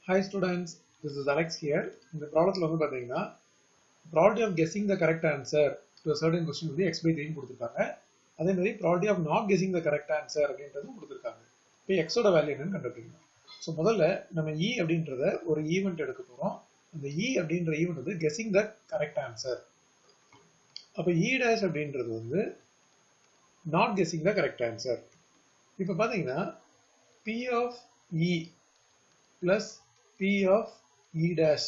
Hi students, this is Alex here. In the problem வந்து பாத்தீங்கன்னா probability of guessing the correct answer to a certain question வந்து x by 3 கொடுத்திருக்காங்க. அதே மாதிரி probability of not guessing the correct answer அப்படின்றதும் கொடுத்திருக்காங்க. இப்போ x ஓட வேல்யூ என்னன்னு கண்டுபிடிக்கணும். ஸோ முதல்ல நம்ம e அப்படின்றத ஒரு ஈவெண்ட் எடுக்க போறோம். அந்த e அப்படின்ற ஈவெண்ட் வந்து guessing the correct answer. அப்போ e dash அப்படின்றது வந்து not guessing the correct answer. இப்போ பாத்தீங்கன்னா p of e plus p of e dash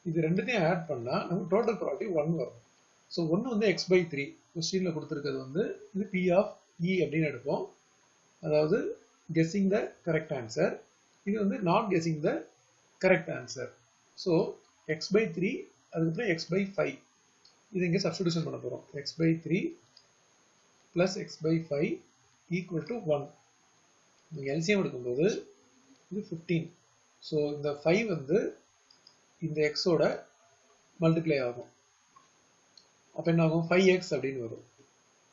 இது ரெண்டுத்தையும் ஆட் பண்ணா நமக்கு டோட்டல் ப்ராபபிலிட்டி 1 வரும். ஸோ 1 வந்து x by 3 கொஸ்டின்ல கொடுத்துருக்கிறது வந்து இது p of e அப்படின்னு எடுப்போம். அதாவது guessing the correct answer. இது வந்து not guessing the correct answer. So x by 3 அதுக்கப்புறம் x by 5 இது இங்கே சப்ஸ்டிடியூஷன் பண்ண போகிறோம். x by 3 plus x by 5 equal to 1. LCM எடுக்கும்போது இது 15. ஸோ இந்த 5 வந்து இந்த எக்ஸோட மல்டிப்ளை ஆகும். அப்போ என்ன ஆகும் 5x அப்படின்னு வரும்.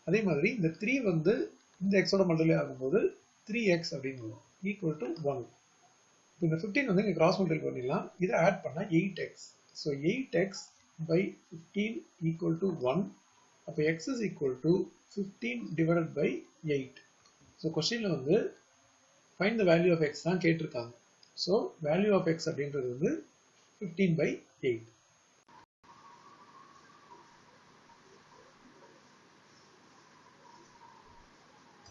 அதே மாதிரி இந்த 3 வந்து இந்த எக்ஸோட மல்டிப்ளை ஆகும்போது 3x அப்படின்னு வரும் ஈக்குவல் டு 1. இந்த 15 வந்து இங்கே கிராஸ் மல்டிப்ளை பண்ணிடலாம். இதை ஆட் பண்ணால் 8x. So 8x by 15 equal to 1. அப்போ x is equal to 15 divided by 8. So கொஸ்டினில் வந்து find the value of x தான் கேட்டிருக்காங்க. ஸோ வேல்யூ ஆஃப் x அப்படின்றது வந்து 15 by 8.